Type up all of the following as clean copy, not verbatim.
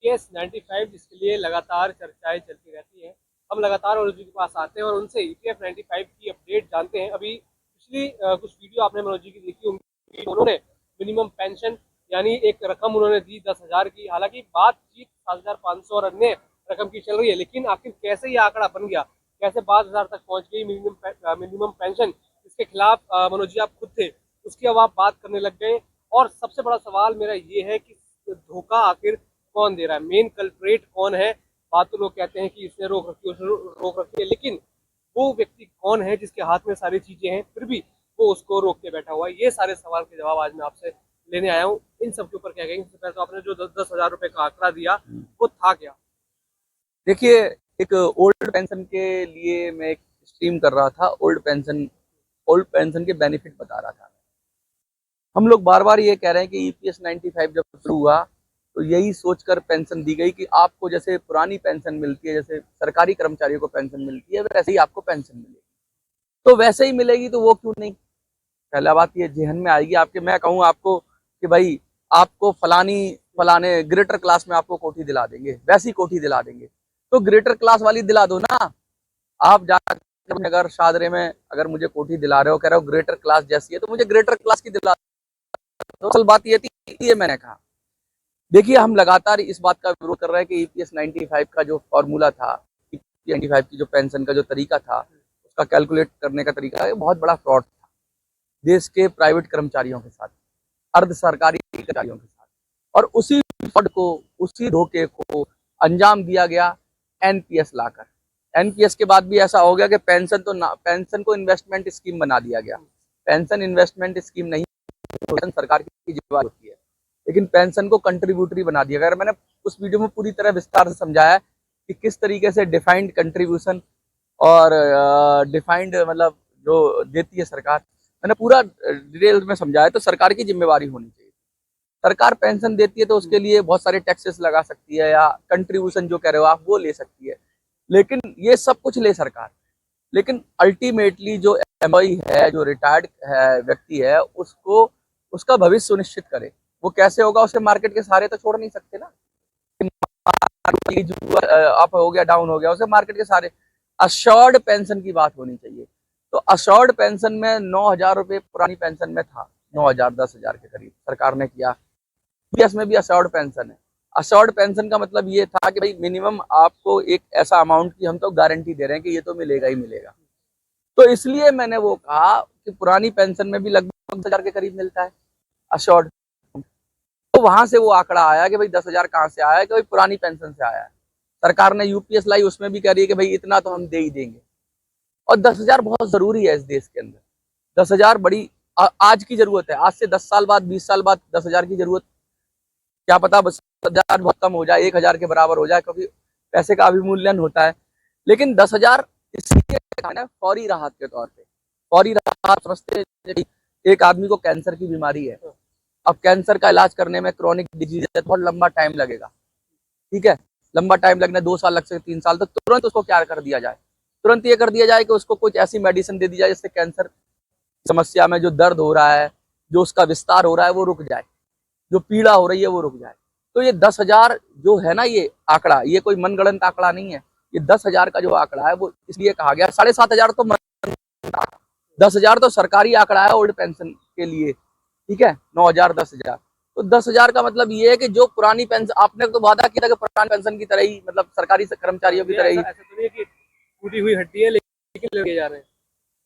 EPS 95 जिसके लिए लगातार चर्चाएं चलती रहती हैं। हम लगातार मनोज जी के पास आते हैं और उनसे ईपीएफ 95 की अपडेट जानते हैं। अभी पिछली कुछ वीडियो आपने मनोज जी की देखी होंगी, उन्होंने मिनिमम पेंशन यानी एक रकम उन्होंने दी 10,000 की। हालांकि बातचीत 7,500 और अन्य रकम की चल रही है, लेकिन आखिर कैसे ये आंकड़ा बन गया, कैसे 5,000 तक पहुंच गई मिनिमम पेंशन, इसके खिलाफ मनोज जी आप खुद थे, उसकी अब आप बात करने लग गए। और सबसे बड़ा सवाल मेरा ये है कि धोखा आखिर कौन दे रहा है, मेन कल्प्रेट कौन है। बात तो लोग कहते हैं कि इसने रोक रखी है, उसने रोक रखी है, लेकिन वो व्यक्ति कौन है जिसके हाथ में सारी चीजें हैं फिर भी वो उसको रोक के बैठा हुआ है। ये सारे सवाल के जवाब आज मैं आपसे लेने आया हूँ। इन सब के ऊपर क्या कहेंगे? सबसे पहले तो आपने जो 10,000 रुपए का आंकड़ा दिया वो था क्या? देखिए, एक ओल्ड पेंशन के लिए मैं एक स्ट्रीम कर रहा था। ओल्ड पेंशन के बेनिफिट बता रहा था। हम लोग बार बार ये कह रहे हैं कि ईपीएस 95 जब शुरू हुआ तो यही सोचकर पेंशन दी गई कि आपको जैसे पुरानी पेंशन मिलती है, जैसे सरकारी कर्मचारियों को पेंशन मिलती है, वैसे ही आपको पेंशन मिलेगी। तो वैसे ही मिलेगी तो वो क्यों नहीं? पहला बात ये जहन में आएगी आपके। मैं कहूँ आपको कि भाई आपको फलाने ग्रेटर क्लास में आपको कोठी दिला देंगे, वैसी कोठी दिला देंगे, तो ग्रेटर क्लास वाली दिला दो ना। आप जाकर अगर शादरे में अगर मुझे कोठी दिला रहे हो, कह रहे हो ग्रेटर क्लास जैसी है, तो मुझे ग्रेटर क्लास की दिला दो। असल बात ये थी, ये मैंने कहा। देखिए, हम लगातार इस बात का विरोध कर रहे हैं कि ईपीएस 95 का जो फॉर्मूला था, ईपीएस 95 की जो पेंशन का जो तरीका था, उसका कैलकुलेट करने का तरीका है, बहुत बड़ा फ्रॉड था देश के प्राइवेट कर्मचारियों के साथ, अर्ध सरकारी कर्मचारियों के साथ। और उसी फ्रॉड को, उसी धोखे को अंजाम दिया गया एनपीएस लाकर। एनपीएस के बाद भी ऐसा हो गया कि पेंशन को इन्वेस्टमेंट स्कीम बना दिया गया। पेंशन इन्वेस्टमेंट स्कीम नहीं, पेंशन सरकार की जिम्मेदारी होती है, लेकिन पेंशन को कंट्रीब्यूटरी बना दिया गया। मैंने उस वीडियो में पूरी तरह विस्तार से समझाया कि किस तरीके से डिफाइंड कंट्रीब्यूशन और डिफाइंड मतलब जो देती है सरकार, मैंने पूरा डिटेल में समझाया। तो सरकार की जिम्मेवारी होनी चाहिए। सरकार पेंशन देती है तो उसके लिए बहुत सारे टैक्सेस लगा सकती है, या कंट्रीब्यूशन जो कह रहे हो आप वो ले सकती है, लेकिन ये सब कुछ ले सरकार। लेकिन अल्टीमेटली जो एम्प्लॉय है, जो रिटायर्ड है व्यक्ति है, उसको उसका भविष्य सुनिश्चित करे। वो कैसे होगा? उसे मार्केट के सहारे तो छोड़ नहीं सकते ना। अप हो गया, डाउन हो गया, उसे मार्केट के सहारे। अश्योर्ड पेंशन की बात होनी चाहिए। तो अश्योर्ड पेंशन में 9,000 रुपए पुरानी पेंशन में था, 9,000 10,000 के करीब सरकार ने किया। इसमें भी अश्योर्ड पेंशन है। अश्योर्ड पेंशन का मतलब ये था कि भाई मिनिमम आपको एक ऐसा अमाउंट की हम तो गारंटी दे रहे हैं कि ये तो मिलेगा ही मिलेगा। तो इसलिए मैंने वो कहा कि पुरानी पेंशन में भी लगभग 10,000 के करीब मिलता है अश्योर्ड। तो वहां से वो आंकड़ा आया कि भाई 10,000 कहाँ से आया, कि भाई पुरानी पेंशन से आया है। सरकार ने यूपीएस लाई, उसमें भी कह रही है कि भाई इतना तो हम दे ही देंगे। और 10,000 बहुत जरूरी है इस देश के अंदर। 10,000 बड़ी आज की जरूरत है। आज से 10 साल बाद, 20 साल बाद 10,000 की जरूरत क्या पता 10,000 बहुत कम हो जाए, 1,000 के बराबर हो जाए, क्योंकि पैसे का अभिमूल्यन होता है। लेकिन 10,000 इसलिए फौरी राहत के तौर पे। फौरी राहत समझते हैं, एक आदमी को कैंसर की बीमारी है, अब कैंसर का इलाज करने में, क्रॉनिक डिजीज है, बहुत लंबा टाइम लगेगा। ठीक है, लंबा टाइम लगना, 2 साल लग सकते, 3 साल तक। तुरंत उसको क्या कर दिया जाए? तुरंत ये कर दिया जाए कि उसको कुछ ऐसी मेडिसिन दे दी जाए जिससे कैंसर समस्या में जो दर्द हो रहा है, जो उसका विस्तार हो रहा है, वो रुक जाए, जो पीड़ा हो रही है वो रुक जाए। तो ये 10,000 जो है ना, ये आंकड़ा, ये कोई मनगढ़ंत आंकड़ा नहीं है। ये 10,000 का जो आंकड़ा है वो इसलिए कहा गया। 7,500 तो 10,000 तो सरकारी आंकड़ा है ओल्ड पेंशन के लिए। ठीक है, 9,000 10,000, तो 10,000 का मतलब ये है कि जो पुरानी पेंशन, आपने तो वादा किया था कि पुरानी पेंशन की तरह ही, मतलब सरकारी कर्मचारियों की तरह ही। ऐसा तो नहीं है कि टूटी हुई हड्डी है लेकिन लगे जा रहे हैं।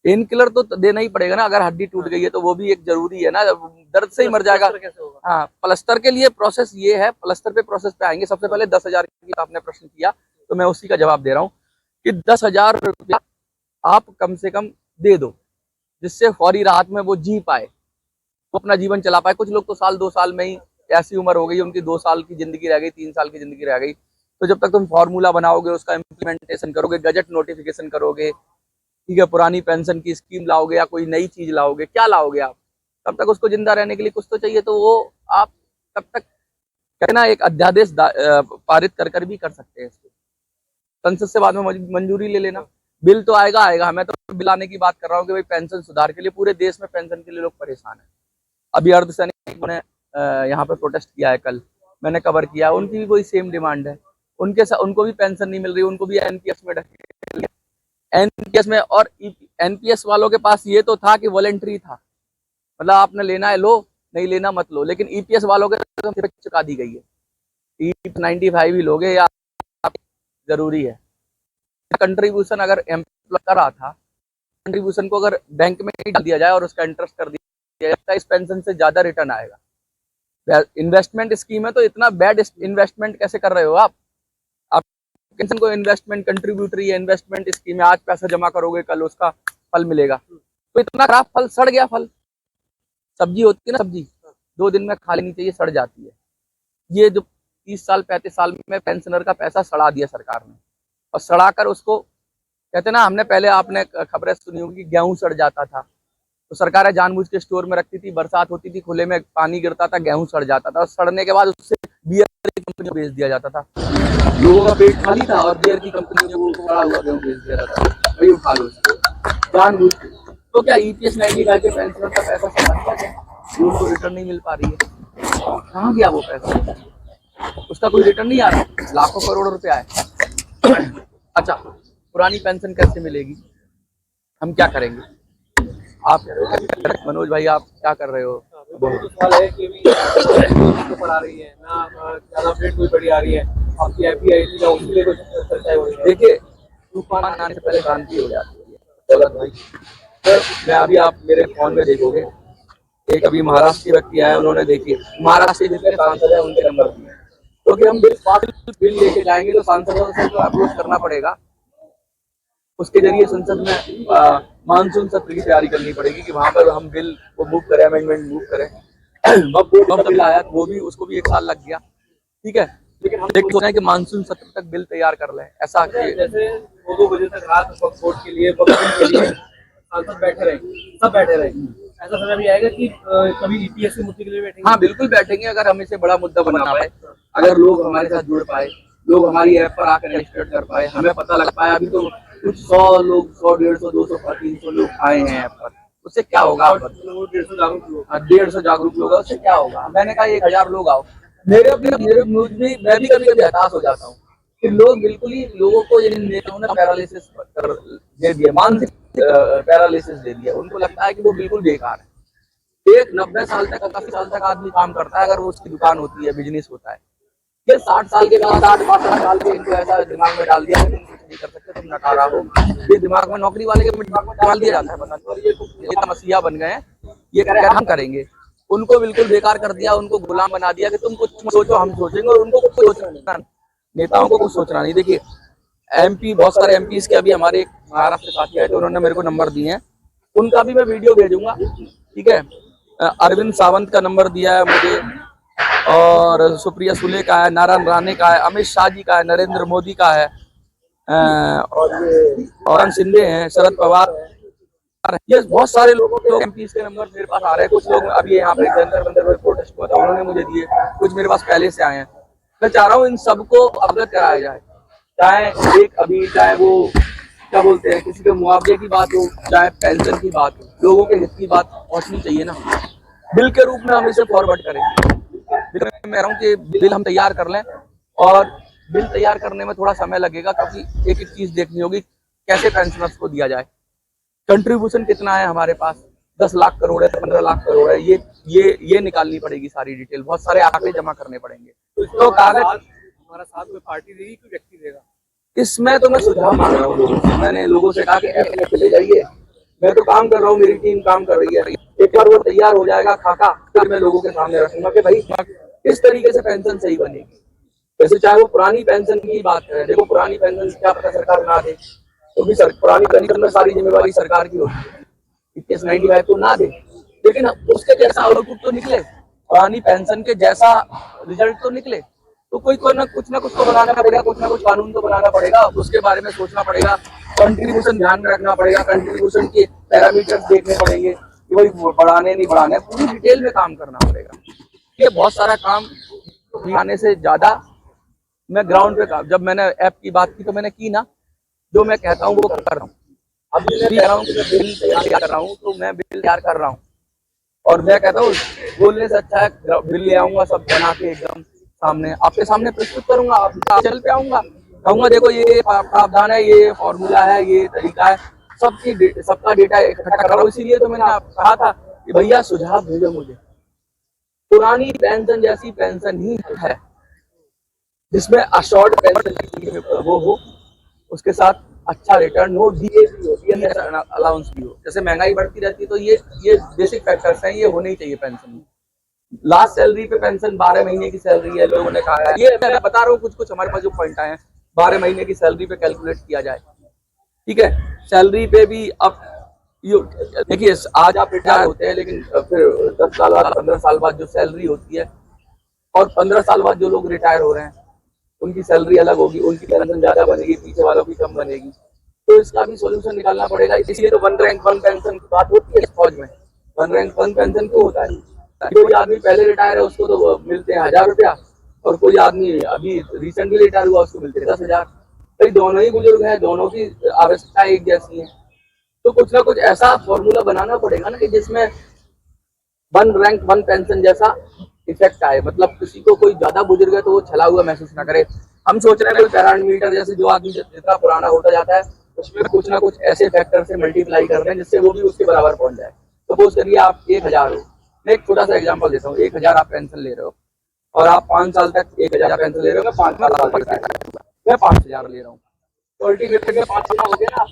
पेन किलर तो देना ही पड़ेगा ना, अगर हड्डी टूट गई है तो वो भी एक जरूरी है ना, दर्द से ही मर जाएगा। कैसे होगा? हाँ, प्लस्तर के लिए प्रोसेस ये है, प्लस्तर पे प्रोसेस पे आएंगे। सबसे पहले 10,000 की आपने प्रश्न किया, तो मैं उसी का जवाब दे रहा हूँ कि 10,000 रुपया आप कम से कम दे दो, जिससे फौरी राहत में वो जी पाए, वो अपना जीवन चला पाए। कुछ लोग तो साल 2 साल में ही ऐसी उम्र हो गई, उनकी 2 साल की जिंदगी रह गई, 3 साल की जिंदगी रह गई। तो जब तक तुम फॉर्मूला बनाओगे, उसका इम्प्लीमेंटेशन करोगे, गजट नोटिफिकेशन करोगे, ठीक है, पुरानी पेंशन की स्कीम लाओगे या कोई नई चीज लाओगे, क्या लाओगे आप, तब तक उसको जिंदा रहने के लिए कुछ तो चाहिए। तो वो आप तब तक कहना एक अध्यादेश पारित कर कर भी कर सकते हैं इसको। संसद से बाद में मंजूरी ले लेना। बिल तो आएगा आएगा। मैं तो बिल आने की बात कर रहा हूँ कि भाई पेंशन सुधार के लिए, पूरे देश में पेंशन के लिए लोग परेशान है। अभी अर्धसैनिक ने यहाँ पे प्रोटेस्ट किया है कल। मैंने कवर किया, उनकी भी वही सेम डिमांड है। उनको भी पेंशन नहीं मिल रही, उनको भी एनपीएस में ढकेल, एनपीएस में। और एनपीएस वालों के पास ये तो था कि वॉलेंट्री था, मतलब आपने लेना है लो, नहीं लेना मत लो। लेकिन ईपीएस वालों के तो चुका दी गई है, ईपीएस 95 ही लोगे या जरूरी है। कंट्रीब्यूशन अगर एम्प्लॉय कर रहा था, कंट्रीब्यूशन को अगर बैंक में ही डाल दिया जाए और उसका इंटरेस्ट कर दिया जाए, इस पेंशन से ज्यादा रिटर्न आएगा। इन्वेस्टमेंट स्कीम है तो इतना बैड इन्वेस्टमेंट कैसे कर रहे हो आप पेंशन को? इन्वेस्टमेंट कंट्रीब्यूटरी है, इन्वेस्टमेंट स्कीम है, आज पैसा जमा करोगे कल उसका फल मिलेगा। तो इतना खराब फल, सड़ गया फल। सब्जी होती है ना, सब्जी 2 दिन में खा लेनी चाहिए, सड़ जाती है। ये जो 30 साल 35 साल में पेंशनर का पैसा सड़ा दिया सरकार ने, और सड़ा कर उसको कहते ना, हमने पहले आपने खबरें सुनी होगी, गेहूं सड़ जाता था तो सरकारें जानबूझ के स्टोर में रखती थी, बरसात होती थी, खुले में पानी गिरता था, गेहूं सड़ जाता था, और सड़ने के बाद उससे बियर की कंपनी को बेच दिया जाता था। लोगों का पेट खाली था और बियर की कंपनी ने वो सड़ा हुआ गेहूं बेच दिया जाता था, वही उठा लो जानबूझ के। तो क्या ईपीएस 95 के पेंशनर का पैसा सड़ा गया? उनको रिटर्न नहीं मिल पा रही है, कहाँ गया वो पैसा? उसका कोई रिटर्न नहीं आ रहा, लाखों करोड़ रुपया है। अच्छा, पुरानी पेंशन कैसे मिलेगी? हम क्या करेंगे? आप मनोज भाई, आप क्या कर रहे हो? तो सवाल है कि अभी पढ़ा रही है ना, ज्यादा अपडेट कोई बड़ी आ रही है, आपकी एपी आई थी ना, उसके लिए कुछ चर्चाएं हो रही है। देखिए, तूफान आने से पहले शांति हो जाती है गलत भाई। मैं अभी, आप मेरे फोन में देखोगे, एक अभी महाराष्ट्र के व्यक्ति आए, उन्होंने देखिए महाराष्ट्र के जितने सांसद है उनके नंबर दिए, क्योंकि हम बिल लेके जाएंगे तो सांसदों से अप्रोच करना पड़ेगा, उसके जरिए संसद में मानसून सत्र की तैयारी करनी पड़ेगी कि वहां पर हम बिल को मूव करें, अमेंडमेंट मूव करें। अब बिल आया वो भी, उसको भी 1 साल लग गया, ठीक है। लेकिन हम सोच रहे हैं कि मानसून सत्र तक बिल तैयार कर लें, ऐसा जैसे 2 बजे तक रात वक्त वोट के लिए सांसद बैठे रहे, सब बैठे रहे, ऐसा समय भी आएगा कि कभी ईपीएस के मुद्दे के लिए बैठेंगे? हाँ बिल्कुल बैठेंगे, अगर हम इसे बड़ा मुद्दा बना पाए, अगर लोग हमारे साथ जुड़ पाए, लोग हमारी ऐप पर आकर रजिस्टर कर पाए, हमें पता लग पाया। अभी तो कुछ 100 लोग, 100, 150, 200, 300 लोग आए हैं ऐप पर, उससे क्या होगा? 150 जागरूक लोग, उससे क्या होगा? मैंने कहा 1000 लोग आओ। मेरे न्यूज में मैं भी कभी कभी हताश हो जाता हूँ कि लोग बिल्कुल ही, लोगों को इन नेताओं ने पैरालिसिस दे दिया, मानसिक पैरालिसिस दे दिया। उनको लगता है कि वो बिल्कुल बेकार है। एक 90 साल तक, 80 साल तक आदमी काम करता है, अगर वो उसकी दुकान होती है, बिजनेस होता है। ये 60 साल के बाद, 60-62 साल के इनको ऐसा दिमाग में डाल दिया तुम कुछ नहीं कर सकते, तुम नकारा हो। ये दिमाग में, नौकरी वाले के दिमाग में डाल दिया जाता है, पता नहीं। ये तमसिया बन गए हैं, ये कह रहे हैं हम करेंगे। उनको बिल्कुल बेकार कर दिया, उनको गुलाम बना दिया कि तुम कुछ सोचो हम सोचेंगे, और उनको कुछ सोचना, नेताओं को कुछ सोचना नहीं। देखिए एमपी, बहुत सारे एमपी के अभी हमारे एक महाराष्ट्र साथी आए थे, उन्होंने मेरे को नंबर दिए हैं, उनका भी मैं वीडियो भेजूंगा, ठीक है। अरविंद सावंत का नंबर दिया है मुझे, और सुप्रिया सुले का है, नारायण राणे का है, अमित शाह जी का है, नरेंद्र मोदी का है, और शिंदे हैं, शरद पवार, ये बहुत सारे लोग एमपी के नंबर मेरे पास आ रहे हैं। कुछ लोग अभी यहाँ पे जंतर मंतर में प्रोटेस्ट हुआ था, उन्होंने मुझे दिए, कुछ मेरे पास पहले से आए हैं। मैं चाह रहा हूँ इन सबको अवगत कराया जाए, चाहे एक अभी, चाहे वो क्या बोलते हैं, किसी के मुआवजे की बात हो, चाहे पेंशन की बात हो, लोगों के हित की बात पहुंचनी चाहिए ना। बिल के रूप में हम इसे फॉरवर्ड करेंगे। मैं कह रहा हूँ कि बिल हम तैयार कर लें, और बिल तैयार करने में थोड़ा समय लगेगा, क्योंकि एक एक चीज देखनी होगी, कैसे पेंशनर्स को दिया जाए, कंट्रीब्यूशन कितना है हमारे पास, 10 लाख करोड़ है, 15 लाख करोड़ है, ये निकालनी पड़ेगी सारी डिटेल, बहुत सारे आंकड़े जमा करने पड़ेंगे। तो कागज हमारा साथ में पार्टी देगी, कोई व्यक्ति देगा? इसमें तो मैं सुझाव मांग रहा हूँ, मैंने लोगों से कहा कि ऐप ले जाइए, मैं तो काम कर रहा हूँ, मेरी टीम काम कर रही है, एक बार वो तैयार हो जाएगा खाका, फिर मैं लोगों के सामने रखूंगा कि भाई इस तरीके से पेंशन सही बनेगी। जैसे चाहे वो पुरानी पेंशन की बात करें, देखो पुरानी पेंशन क्या पता सरकार ना दे, तो भी पुरानी पेंशन में सारी जिम्मेवारी सरकार की होती है, ईपीएस 95 तो ना दे, लेकिन उसके जैसा आउटपुट तो निकले, पुरानी पेंशन के जैसा रिजल्ट तो निकले। तो कोई कुछ ना कुछ तो बनाना पड़ेगा, कुछ ना कुछ कानून तो बनाना पड़ेगा, उसके बारे में सोचना पड़ेगा, कंट्रीब्यूशन ध्यान में रखना पड़ेगा, कंट्रीब्यूशन के पैरामीटर्स देखने पड़ेंगे कि भाई बढ़ाने नहीं बढ़ाने, पूरी डिटेल में काम करना पड़ेगा। ये बहुत सारा काम आने से ज्यादा मैं ग्राउंड पे काम, जब मैंने ऐप की बात की तो मैंने की ना, जो मैं कहता हूँ वो कर रहा हूँ। अब मैं कह रहा हूँ बिल तैयार कर रहा हूँ, तो मैं बिल तैयार कर रहा हूँ, और मैं कहता हूँ बोलने से अच्छा है बिल ले आऊंगा सब बना के एकदम, सामने, आपके सामने प्रस्तुत करूंगा, आप चल पे आऊंगा, कहूंगा देखो ये प्रावधान है, ये फॉर्मूला है, ये तरीका है, सबका डेटा इकट्ठा करो। इसीलिए तो मैंने कहा था कि भैया सुझाव भेजो मुझे। पुरानी पेंशन जैसी पेंशन ही है, जिसमें अशोर्ड पेंशन वो हो, उसके साथ अच्छा रिटर्न हो, डीए भी हो, अलाउंस भी हो। जैसे महंगाई बढ़ती रहती है तो ये बेसिक फैक्टर्स हैं, ये होने ही चाहिए पेंशन में। लास्ट सैलरी पे पेंशन 12 महीने की सैलरी है, लोगों ने कहा है, ये मैं बता रहा हूँ कुछ हमारे पास जो पॉइंट आए हैं, 12 महीने की सैलरी पे कैलकुलेट किया जाए, ठीक है। सैलरी पे भी अब देखिए, आज आप रिटायर होते हैं, लेकिन फिर 10 साल बाद 15 साल बाद जो सैलरी होती है, और 15 साल बाद जो लोग रिटायर हो रहे हैं उनकी सैलरी अलग होगी, उनकी पेंशन ज्यादा बनेगी, पीछे वालों की कम बनेगी। तो इसका भी सोल्यूशन निकालना पड़ेगा। इसलिए तो 1 रैंक 1 पेंशन की बात होती है फौज में। 1 रैंक 1 पेंशन क्यों होता है? कोई आदमी पहले रिटायर है उसको तो मिलते हैं 1000 रुपया, और कोई आदमी अभी रिसेंटली रिटायर हुआ उसको मिलते हैं 10,000। भाई दोनों ही बुजुर्ग हैं, दोनों की आवश्यकता एक जैसी है, तो कुछ ना कुछ ऐसा फॉर्मूला बनाना पड़ेगा ना कि जिसमें 1 रैंक 1 पेंशन जैसा इफेक्ट आए। मतलब किसी को कोई ज्यादा बुजुर्ग है तो वो छला हुआ महसूस ना करे। हम सोच रहे हैं कोई पैरामीटर, जैसे जो आदमी जितना पुराना होता जाता है उसमें कुछ ना कुछ ऐसे फैक्टर से मल्टीप्लाई कर रहे हैं जिससे वो भी उसके बराबर पहुंच जाए। सपोज करिए आप 1000 हो, मैं एक छोटा सा एग्जांपल देता हूँ, 1000 आप पेंशन ले रहे हो और आप 5 साल तक 1000 पेंशन ले रहे हो, मैं 5 साल मैं 5000 ले रहा हूँ, तो अल्टीमेटली 5 हो गया ना।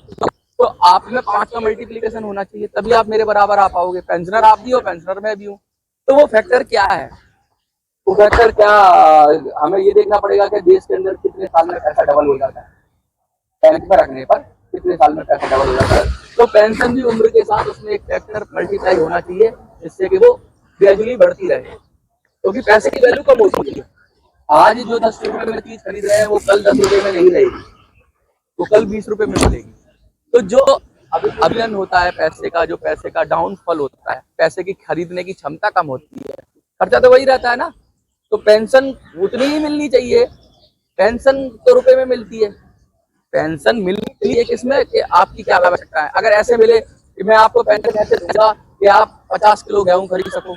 तो आप में 5 का मल्टीप्लीकेशन होना चाहिए, तभी आप मेरे बराबर आ पाओगे। पेंशनर आप भी हो, पेंशनर मैं भी हूँ, तो वो फैक्टर क्या है? वो फैक्टर क्या, हमें ये देखना पड़ेगा कि देश के अंदर कितने साल में पैसा डबल हो जाता है, बैंक में रखने पर कितने साल में पैसा डबल हो जाता है। तो पेंशन भी उम्र के साथ उसमें एक फैक्टर मल्टीप्लाई होना चाहिए, जिससे कि वो ग्रेजुअली बढ़ती रहे, क्योंकि पैसे की वैल्यू कम होती है। आज जो 10 रुपए में चीज खरीद रहे हैं वो कल 10 रुपए में नहीं रहेगी, वो कल 20 रुपए में मिलेगी। तो जो अभिनय होता है पैसे का, जो पैसे का डाउनफॉल होता है, पैसे की खरीदने की क्षमता कम होती है, खर्चा तो वही रहता है ना। तो पेंशन उतनी ही मिलनी चाहिए। पेंशन तो रुपए में मिलती है, पेंशन मिलनी चाहिए किसमें कि आपकी क्या आवश्यकता है। अगर ऐसे मिले कि मैं आपको पेंशन ऐसे दूंगा कि आप 50 किलो गेहूं खरीद सको,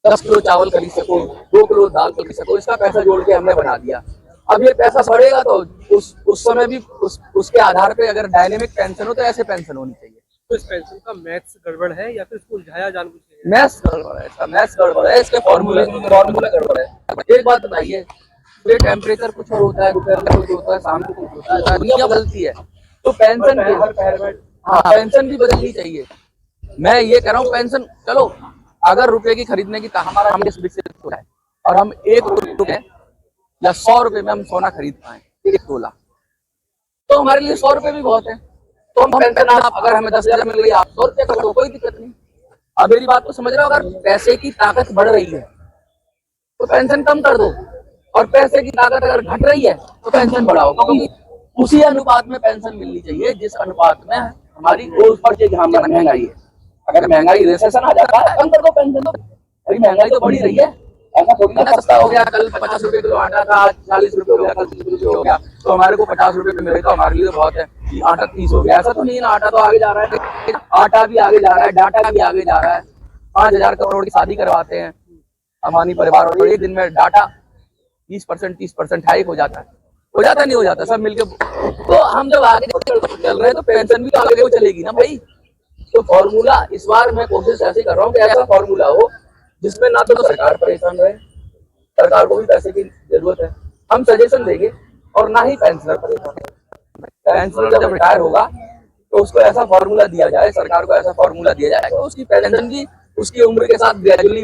10 किलो चावल खरीद सको, 2 किलो दाल खरीद सको, इसका पैसा जोड़ के हमने बना दिया। अब ये पैसा बढ़ेगा तो उस समय भी उसके आधार पे अगर डायनेमिक पेंशन हो तो ऐसे पेंशन होनी चाहिए। तो इस पेंशन का मैथ्स गड़बड़ है या फिर इसको उलझाया जानबूझ के? मैथ्स गड़बड़ है, इसका मैथ्स गड़बड़ है, इसके फॉर्मूला गड़बड़ है। एक बात बताइए, ये टेम्परेचर कुछ और होता है, दोपहर में कुछ होता है, शाम को कुछ होता है, दुनिया बदलती है। तो पेंशन हाँ, पेंशन भी बदलनी चाहिए। मैं ये कह रहा हूँ पेंशन, चलो अगर रुपए की खरीदने की हमारा हम विकसित हो जाए और हम 1 रुपए या 100 रुपए में हम सोना खरीद पाए 1 तोला, तो हमारे लिए 100 रुपए भी बहुत है। तो हम पेंशन, आप अगर हमें 10,000 मिल रही है, आप 100 रुपए कर दो, कोई दिक्कत नहीं। अब मेरी बात को समझ रहे हो? अगर पैसे की ताकत बढ़ रही है तो पेंशन कम कर दो, और पैसे की ताकत अगर घट रही है तो पेंशन बढ़ाओ, क्योंकि उसी अनुपात में पेंशन मिलनी चाहिए जिस अनुपात में हमारी रोज पर महंगाई है। अगर महंगाई रिसेशन आ जाता है कम कर दो पेंशन। अभी महंगाई तो बढ़ी रही है, ऐसा थोड़ी ना सस्ता हो गया, कल 50 रुपए किलो आटा था, आज 40 रुपए हो गया, कल 30 रुपए हो गया, तो हमारे को 50 रुपए पे मिले तो हमारे लिए बहुत है। आटा 30 हो गया, ऐसा तो नहीं है ना, आटा तो आगे जा रहा है, आटा भी आगे जा रहा है, डाटा भी आगे जा रहा है। 5,000 करोड़ की शादी करवाते हैं अम्बानी परिवार, और एक दिन में डाटा 20% 30% हाइक हो जाता है, नहीं हो जाता, सब मिलके। तो हम जब आगे चल रहे हैं तो पेंशन भी तो आगे चलेगी ना भाई। तो फॉर्मूला इस बार मैं कोशिश ऐसे कर रहा हूँ कि ऐसा फॉर्मूला हो जिसमें ना तो सरकार परेशान रहे, सरकार को भी पैसे की जरूरत है, हम सजेशन देंगे, और ना ही पेंशनर परेशान है। पेंशनर जब रिटायर होगा तो उसको ऐसा फॉर्मूला दिया जाए, सरकार को ऐसा फॉर्मूला दिया जाए तो उसकी पेंशन भी उसकी उम्र के साथ ग्रेजुअली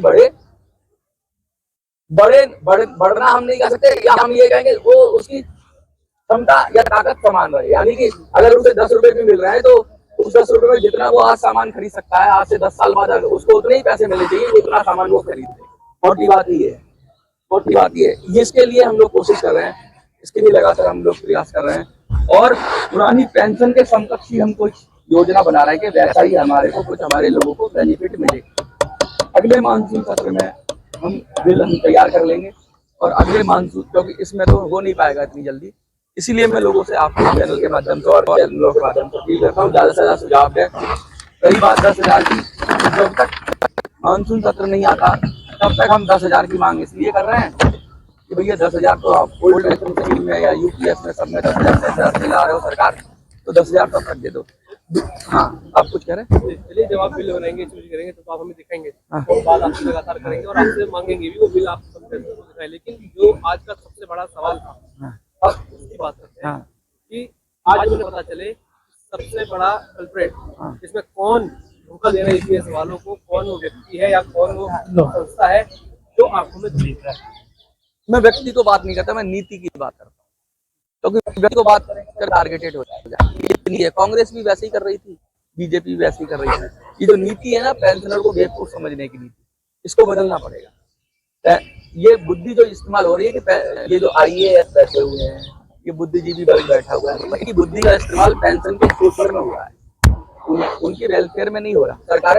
बढ़ना हम नहीं कह सकते, या हम ये कहेंगे वो उसकी क्षमता या ताकत समान रहे। यानी कि अगर उसे 10 रुपए भी मिल रहा है तो उस 10 रुपए में जितना वो आज सामान खरीद सकता है, आज से 10 साल बाद उसको उतने ही पैसे मिलने चाहिए जितना सामान वो खरीदते। मोटी बात ये है, मोटी बात ये है। जिसके लिए हम लोग कोशिश कर रहे हैं, इसके लिए लगातार हम लोग प्रयास कर रहे हैं, और पुरानी पेंशन के समकक्ष ही हम कुछ योजना बना रहे हैं कि वैसा ही हमारे को कुछ हमारे लोगों को बेनिफिट मिले। अगले मानसून सत्र में हम बिल तैयार कर लेंगे, और अगले मानसून, क्योंकि इसमें तो हो नहीं पाएगा इतनी जल्दी, इसीलिए मैं लोगों से आपके चैनल के माध्यम से और चैनलों के माध्यम से अपील करता हूँ, ज्यादा से ज्यादा सुझाव दें। कई बात 10,000 की, जब तक मानसून सत्र नहीं आता तब तक हम 10,000 की मांग इसलिए कर रहे हैं कि भैया 10,000 तो आप ओल्ड पेंशन स्कीम में या यूपीएस में सब में 10,000 दिला रहे हो सरकार, तो 10,000 तब तक दे दो। हाँ, आप कुछ कह रहे हैं? चलिए, जब आप बिल बनाएंगे, चूज करेंगे, तो आप हमें दिखाएंगे हाँ। और बात आपकी लगातार करेंगे और आपसे मांगेंगे भी वो बिल आप सब दिखाएं। लेकिन जो आज का सबसे बड़ा सवाल था, हाँ। अब उसकी बात करते हैं हाँ। कि आज मुझे पता चले सबसे बड़ा कल्प्रेट हाँ। इसमें कौन धोखा दे रहा है ईपीएस वालों को, कौन वो व्यक्ति है या कौन वो संस्था है जो आंखों में दिख रहा है। मैं व्यक्ति को बात नहीं करता, मैं नीति की बात करता हूँ, क्योंकि व्यक्ति को बात कर टारगेटेड हो जाए। कांग्रेस भी वैसे ही कर रही थी, बीजेपी भी वैसे ही कर रही थी। ये जो नीति है ना, पेंशनर को बेवकूफ समझने की नीति, इसको बदलना पड़ेगा। ये बुद्धि जो इस्तेमाल हो रही है कि ये जो आईएएस बैठे हुए हैं, ये बुद्धिजीवी वर्ग बैठा हुआ है, इनकी बुद्धि का इस्तेमाल पेंशन के शोषण में हो रहा है, उनके वेलफेयर में नहीं हो रहा। सरकार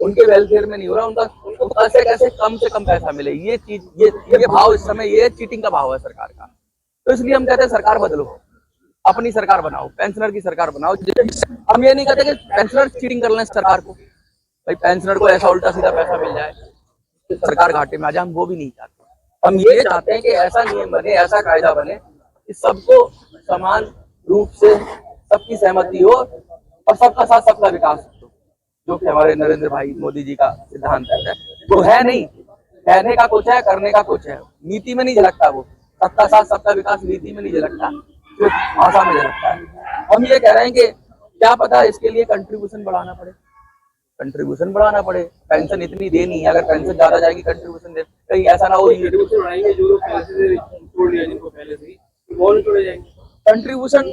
उनके वेलफेयर में नहीं हो रहा, उनको कैसे कैसे कम से कम पैसा मिले, ये चीज, ये भाव इस समय, ये चीटिंग का भाव है सरकार का। तो इसलिए हम कहते हैं सरकार बदलो, अपनी सरकार बनाओ, पेंशनर की सरकार बनाओ। हम ये नहीं कहते कि पेंशनर चीटिंग कर लें सरकार को, भाई पेंशनर को ऐसा उल्टा सीधा पैसा मिल जाए, सरकार घाटे में आ जाए, हम वो भी नहीं चाहते। हम ये चाहते हैं कि ऐसा नियम बने, ऐसा कायदा बने कि सबको समान रूप से सबकी सहमति हो और सबका साथ सबका विकास हो, जो कि हमारे नरेंद्र भाई मोदी जी का सिद्धांत है। वो है नहीं, कहने का कुछ है, करने का कुछ है, नीति में नहीं झलकता। वो सबका साथ सबका विकास नीति में नहीं झलकता, सिर्फ भाषा में झलकता है। हम ये कह रहे हैं कि क्या पता इसके लिए कंट्रीब्यूशन बढ़ाना पड़े, कंट्रीब्यूशन बढ़ाना पड़े। पेंशन इतनी देनी है, अगर पेंशन ज्यादा जाएगी कंट्रीब्यूशन दे, कहीं ऐसा ना हो कंट्रीब्यूशन बढ़ाएंगे जो लोग पैसे से छोड़ दिया जिनको पहले से ही, वो नहीं छोड़े जाएंगे। कंट्रीब्यूशन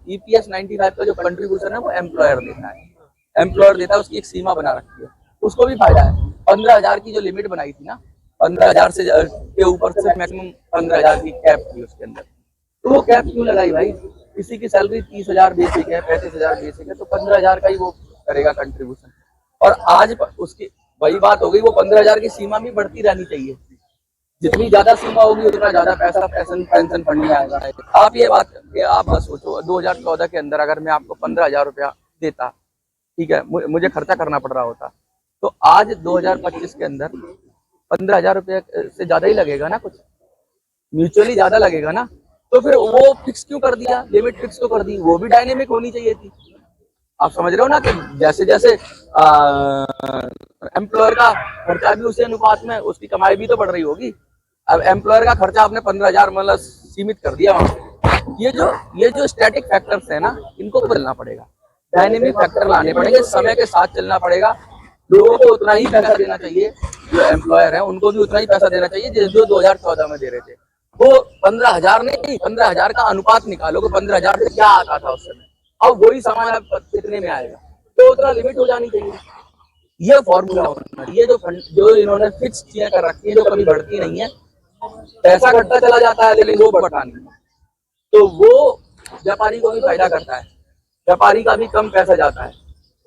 ईपीएस 95 का जो कंट्रीब्यूशन है वो एम्प्लॉयर देता है, एम्प्लॉयर देता है, उसकी एक सीमा बना रखी है, उसको भी फायदा है। 15,000 की जो लिमिट बनाई थी ना, 15,000 से के ऊपर से मैक्सिमम 15,000 की कैप थी उसके अंदर, तो वो कैप क्यों लगाई भाई? किसी की सैलरी 30,000 बेसिक है, 35,000 बेसिक है, तो 15,000 का ही वो करेगा कंट्रीब्यूशन। और आज उसकी वही बात हो गई, वो 15,000 की सीमा भी बढ़ती रहनी चाहिए। जितनी ज्यादा सीमा होगी उतना ज्यादा पैसा पेंशन फंड में आएगा। आप ये बात, आप बस सोचो, 2014 के अंदर अगर मैं आपको 15,000 रुपया देता, ठीक है, मुझे खर्चा करना पड़ रहा होता, तो आज 2025 के अंदर 15,000 रुपये से ज्यादा ही लगेगा ना, कुछ म्यूचुअली ज्यादा लगेगा ना। तो फिर वो फिक्स क्यों कर दिया, लिमिट फिक्स क्यों कर दी? वो भी डायनेमिक होनी चाहिए थी। आप समझ रहे हो ना कि जैसे जैसे एम्प्लॉयर का खर्चा भी उसी अनुपात में, उसकी कमाई भी तो बढ़ रही होगी। अब एम्प्लॉयर का खर्चा आपने 15,000 मतलब सीमित कर दिया वहां। ये जो स्टैटिक फैक्टर्स है ना, इनको बदलना पड़ेगा, डायनेमिक फैक्टर लाने पड़ेंगे, समय के साथ चलना पड़ेगा। लोगों को उतना ही पैसा देना चाहिए, जो एम्प्लॉयर है उनको भी उतना ही पैसा देना चाहिए जो 2014 में दे रहे थे। वो 15,000 नहीं, 15,000 का अनुपात निकालो कि 15,000 से क्या आता था उस समय, अब वही सामान कितने में आएगा, तो उतना लिमिट हो जानी चाहिए। ये फॉर्मूला होना चाहिए, जो इन्होंने फिक्स चीजें कर रखी है, जो कभी बढ़ती नहीं है, पैसा घटता चला जाता है लेकिन वो बढ़ता नहीं, तो वो व्यापारी को भी फायदा करता है, व्यापारी का भी कम पैसा जाता है।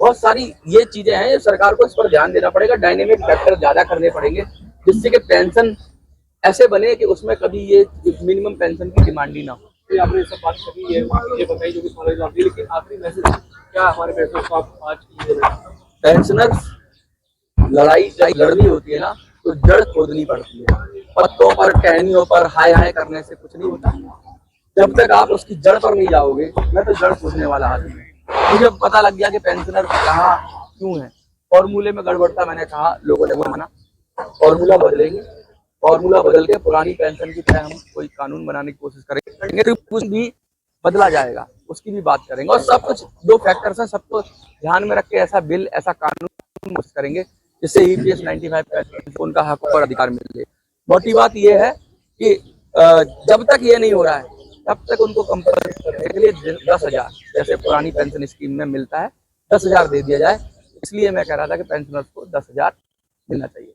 बहुत सारी ये चीजें हैं, सरकार को इस पर ध्यान देना पड़ेगा, डायनेमिक फैक्टर ज्यादा करने पड़ेंगे, जिससे कि पेंशन ऐसे बने कि उसमें कभी ये मिनिमम पेंशन की डिमांड ही ना हो। तो आपने सब बात करी है, ये बताई जो भी सवाल जवाब दिए, लेकिन आखिरी मैसेज क्या हमारे पेंशनर्स को आप आज की पेंशनर्स, लड़ाई लड़नी होती है ना, तो जड़ खोदनी पड़ती है। पत्तों पर, टहनियों पर हाय हाय करने से कुछ नहीं होता। जब तक आप उसकी जड़ पर नहीं जाओगे, मैं तो जड़ खोदने वाला आदमी हूँ। मुझे पता लग गया कि पेंशनर कहाँ क्यों है, फॉर्मूले में गड़बड़ता, मैंने कहा, लोगों ने वो माना, फॉर्मूला बदलेंगे, फॉर्मूला बदल के पुरानी पेंशन की तरह हम कोई कानून बनाने की कोशिश करेंगे, तो कुछ भी बदला जाएगा, उसकी भी बात करेंगे। और सब कुछ जो फैक्टर्स हैं सबको ध्यान में रख के ऐसा बिल, ऐसा कानून कोशिश करेंगे जिससे ईपीएस 95 उनका हक और अधिकार मिले। मोटी बात यह है कि जब तक ये नहीं हो रहा है तब तक उनको कंपल्सरी करने के लिए 10,000 जैसे पुरानी पेंशन स्कीम में मिलता है, 10,000 दे दिया जाए। इसलिए मैं कह रहा था कि पेंशनर्स को 10,000 मिलना चाहिए।